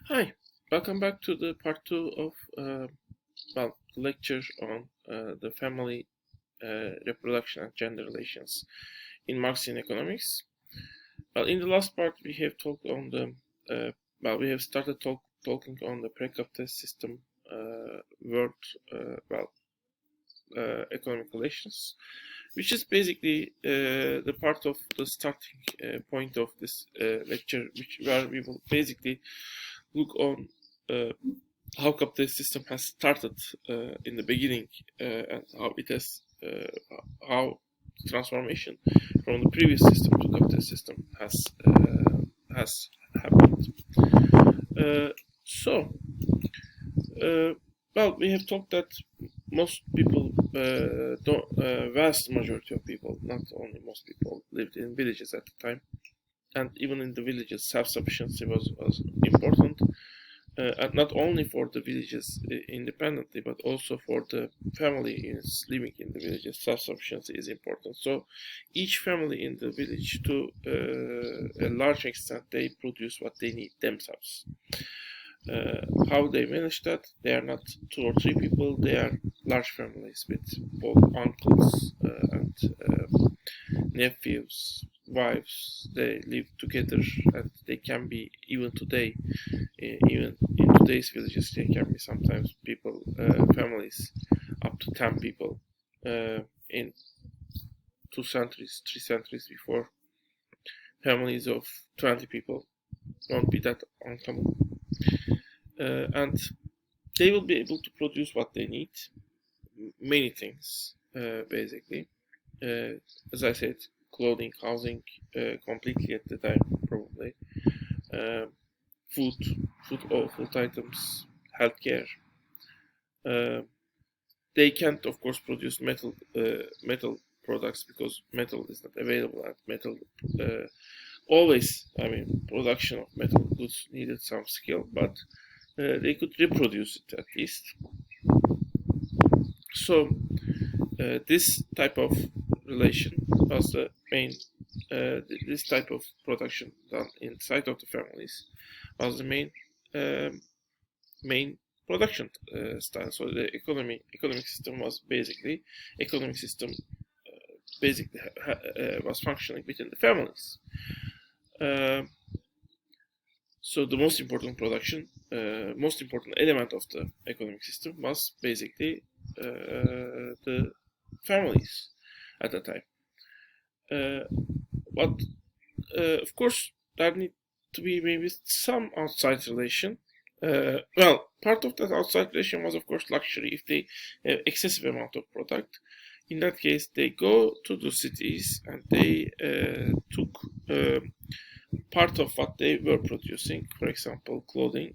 Hi, welcome back to the part two of the lecture on the family, reproduction, and gender relations in Marxian economics. Well, in the last part, we have talked on the we have started talking on the pre-capitalist system world economic relations, which is basically the part of the starting point of this lecture, where we will basically look on how capitalist system has started in the beginning and how it has how transformation from the previous system to capitalist system has happened. Uh, so, uh, we have talked that most people, vast majority of people, not only most people, lived in villages at the time, and even in the villages, self-sufficiency was important. And not only for the villages independently, but also for the family units living in the villages, self-sufficiency is important. So each family in the village, to a large extent, they produce what they need themselves. How they manage that? They are not two or three people, they are large families with both uncles and nephews, wives. They live together, and they can be, even today, even in today's villages, there can be sometimes people, families up to 10 people. In 2 centuries, 3 centuries before, families of 20 people won't be that uncommon. And they will be able to produce what they need, many things, basically. As I said, clothing, housing, completely at the time, probably. Uh, food, all food items, healthcare. Uh, they can't, of course, produce metal products because metal is not available, and metal always, I mean, production of metal goods needed some skill, but they could reproduce it at least. So this type of relation was the main. This type of production done inside of the families was the main production style. So the economic system was basically economic system basically was functioning within the families. Uh, so the most important production, most important element of the economic system was basically the families at the time. But of course, there need to be maybe some outside relation. Part of that outside relation was, of course, luxury. If they have excessive amount of product, in that case, they go to the cities and they took part of what they were producing, for example, clothing,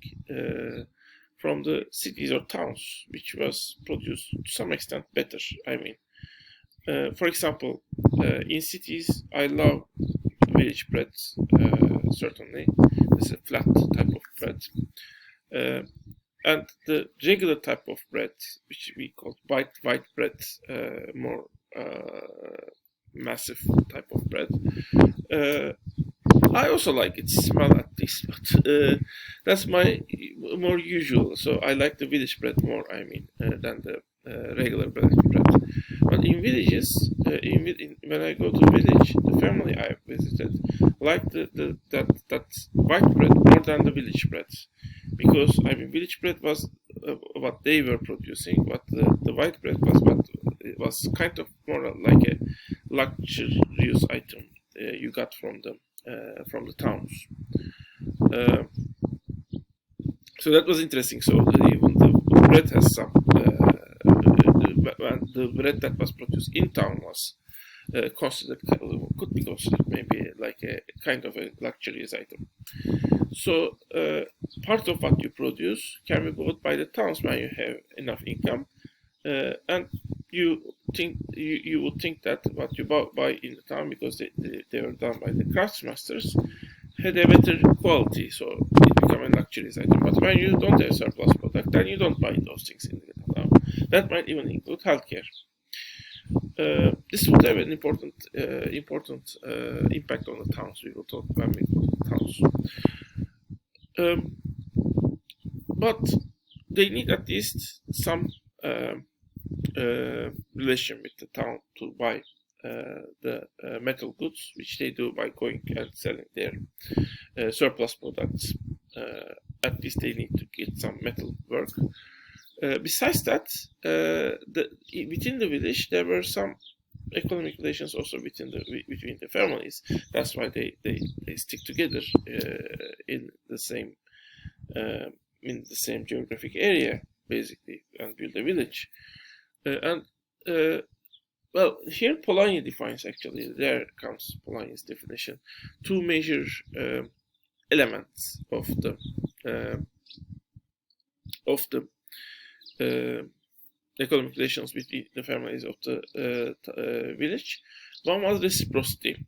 from the cities or towns, which was produced to some extent better. I mean, for example, in cities, I love village bread, certainly. It's a flat type of bread. And the regular type of bread, which we call white bread, more massive type of bread. I also like its smell at least, but that's my more usual. So I like the village bread more, I mean, than the regular bread. But in villages, when I go to village, the family I visited like that white bread more than the village bread, because I mean village bread was what they were producing, but the white bread was what it was kind of more like a luxurious item you got from the towns. Uh, so that was interesting. So even the bread has some. The bread that was produced in town was could be considered maybe like a kind of a luxurious item. So part of what you produce can be bought by the towns when you have enough income, and you would think that what you buy in the town, because they were done by the craftsmasters, had a better quality, so it became a luxurious item. But when you don't have surplus product, then you don't buy those things in the town. That might even include healthcare. This would have an important impact on the towns. We will talk when we go to the towns. but they need at least some relation with the town to buy the metal goods, which they do by going and selling their surplus products. At least they need to get some metal work. Besides that, within the village there were some economic relations also between the families. That's why they stick together in the same geographic area, basically, and build a village. Well, here Polanyi defines, actually, there comes Polanyi's definition, two major elements of the economic relations between the families of the village. One was reciprocity.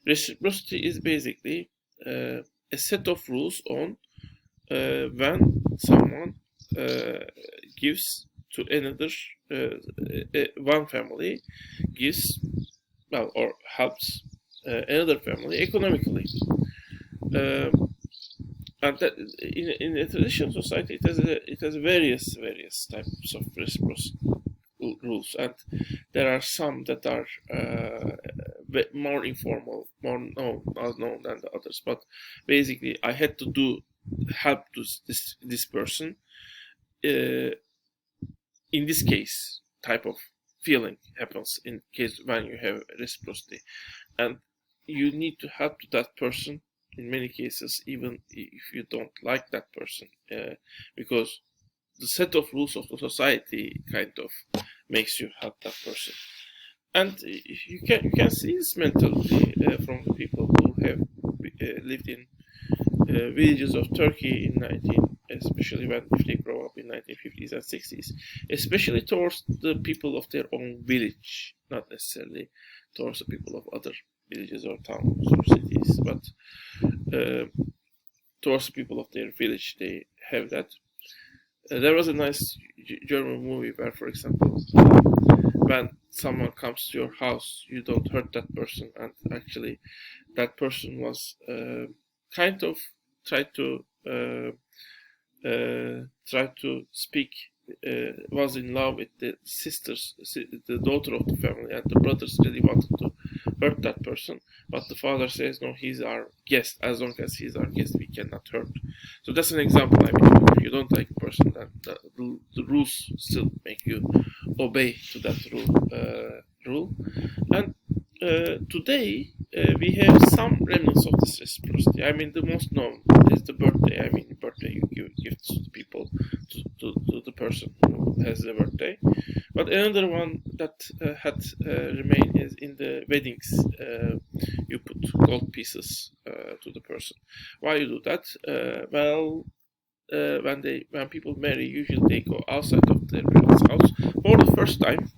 Reciprocity is basically a set of rules on when someone gives to another, one family gives, well, or helps another family economically. And that in a traditional society, it has various types of reciprocity rules, and there are some that are more informal, more known than the others. But basically, I had to help this person. In this case, type of feeling happens in case when you have reciprocity, and you need to help that person in many cases, even if you don't like that person, because the set of rules of the society kind of makes you help that person. And you can see this mentality from the people who have lived in villages of Turkey especially if they grow up in 1950s and 60s, especially towards the people of their own village, not necessarily towards the people of other villages or towns or cities, but towards the people of their village, they have that. There was a nice German movie where, for example, when someone comes to your house, you don't hurt that person, and actually that person was kind of tried to speak, was in love with the sisters, the daughter of the family, and the brothers really wanted to hurt that person, but the father says, no, he's our guest. As long as he's our guest, we cannot hurt. So that's an example. I mean, if you don't like a person, then the rules still make you obey to that rule. And today we have some remnants of this reciprocity. I mean, the most known is the birthday. I mean, birthday, you give gifts to the people, to the person who has the birthday. But another one that had remained is in the weddings. You put gold pieces to the person. Why you do that? Well, when people marry, usually they go outside of their parents' house for the first time,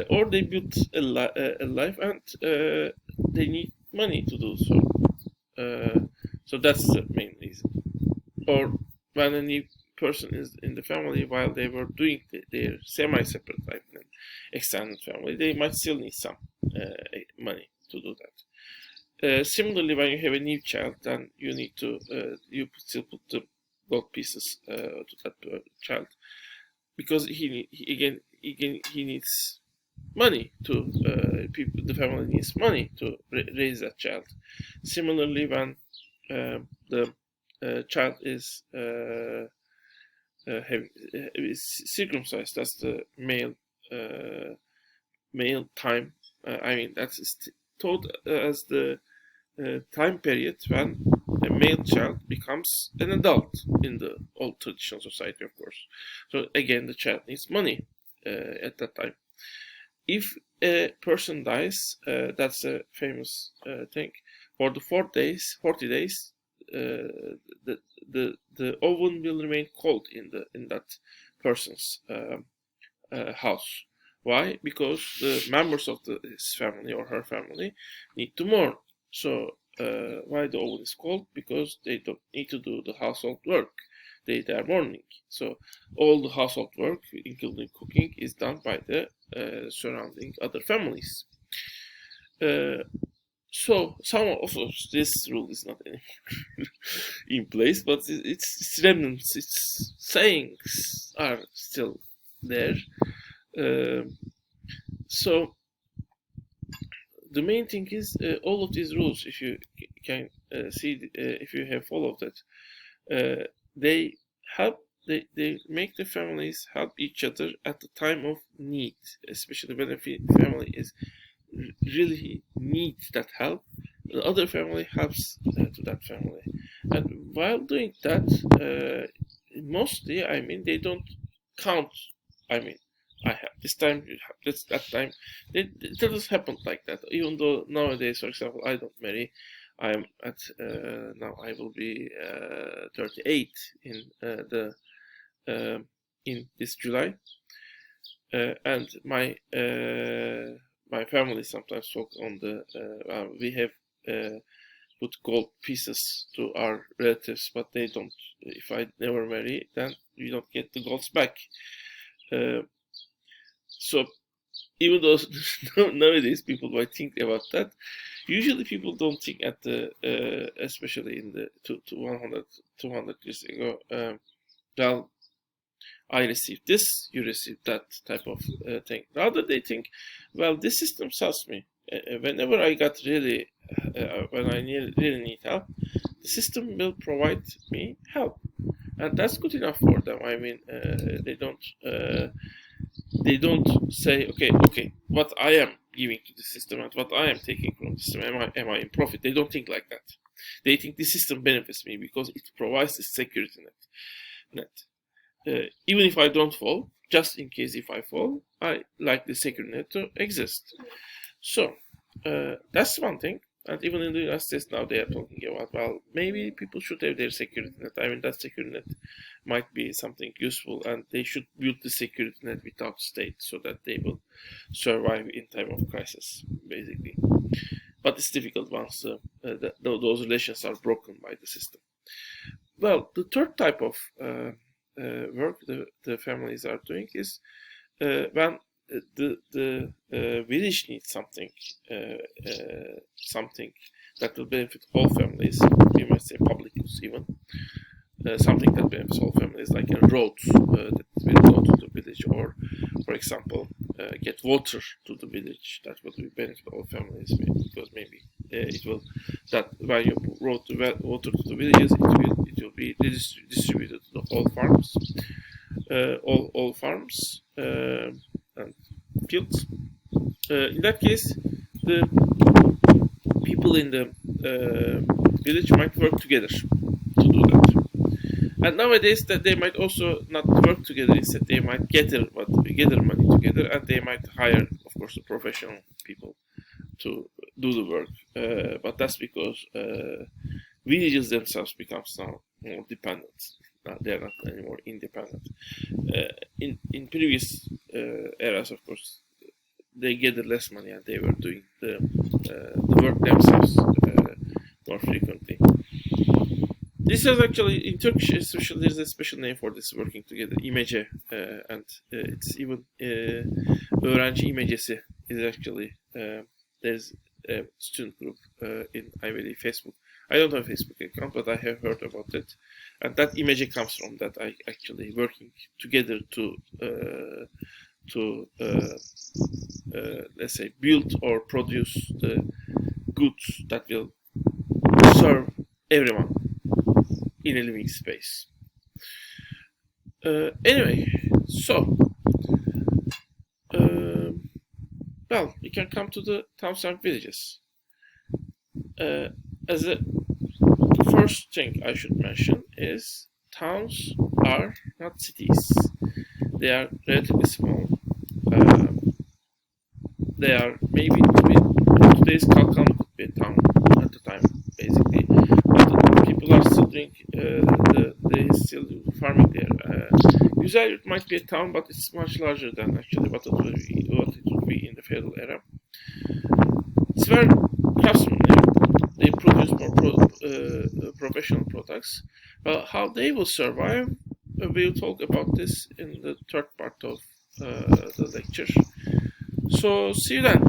or they build a life, and they need money to do so. So that's the main reason. Or when a new person is in the family while they were doing their semi-separate life and extended family, they might still need some money to do that. Similarly, when you have a new child, then you need to still put the gold pieces to that child, because he needs money to the family needs money to raise that child. Similarly, when the child is circumcised, that's the male time. I mean, that's taught as the time period when a male child becomes an adult in the old traditional society, of course. So again, the child needs money at that time. If a person dies, that's a famous thing. For the 40 days, the oven will remain cold in that person's house. Why? Because the members of his family or her family need to mourn. So why the oven is cold? Because they don't need to do the household work. They are mourning. So all the household work, including cooking, is done by the surrounding other families. So some of this rule is not anymore in place, but its remnants, its sayings are still there. So the main thing is all of these rules, if you can see, if you have followed it, they help. They make the families help each other at the time of need, especially when a family is really needs that help. The other family helps to that family, and while doing that, mostly, I mean, they don't count. I mean, I have this time, you have this that time. It doesn't happen like that. Even though nowadays, for example, I don't marry. I'm at now. I will be 38 in in this July, and my family sometimes talk on the. We have put gold pieces to our relatives, but they don't. If I never marry, then we don't get the golds back. So even though nowadays people might think about that, usually people don't think at the, especially in the 200 years ago, well, I received this, you received that type of thing. Rather they think, well, this system serves me. Whenever I got really, when I really need help, the system will provide me help. And that's good enough for them. I mean, they don't say, okay, what I am giving to the system and what I am taking from the system, am I in profit? They don't think like that. They think the system benefits me because it provides the security net. Even if I don't fall, just in case if I fall, I like the security net to exist. So that's one thing. And even in the United States now they are talking about, well, maybe people should have their security net. I mean, that security net might be something useful, and they should build the security net without state so that they will survive in time of crisis, basically. But it's difficult once those relations are broken by the system. Well, the third type of work the families are doing is when the village needs something that will benefit all families. We might say public use even. Something that benefits all families, like a road that will go to the village, or, for example, get water to the village. That will benefit all families, because maybe it will, that when you road water to the villages, it will be distributed to the whole farms, all farms and fields. In that case, the people in the village might work together to do that. And nowadays, that they might also not work together. Instead, they might gather money together, and they might hire, of course, the professional people to do the work. But that's because villages themselves becomes now more dependent. They are not anymore independent. In previous eras, of course, they gathered less money and they were doing the work themselves more frequently. This is actually, in Turkish, especially, there's a special name for this working together, imece, and it's even öğrenci imecesi is actually, there's a student group in, I believe, Facebook. I don't have a Facebook account, but I have heard about it, and that imece comes from that. I actually working together to let's say, build or produce the goods that will serve everyone in a living space. Anyway, so well, we can come to the towns and villages. As a first thing I should mention is towns are not cities. They are relatively small. They are maybe today's Kalkan could be a town at the time, basically. But people are still doing, they still do farming there. Usually it might be a town, but it's much larger than actually what it would be in the feudal era. It's where craftsmen they produce more professional products. Well, how they will survive, we'll talk about this in the third part of the lecture. So see you then.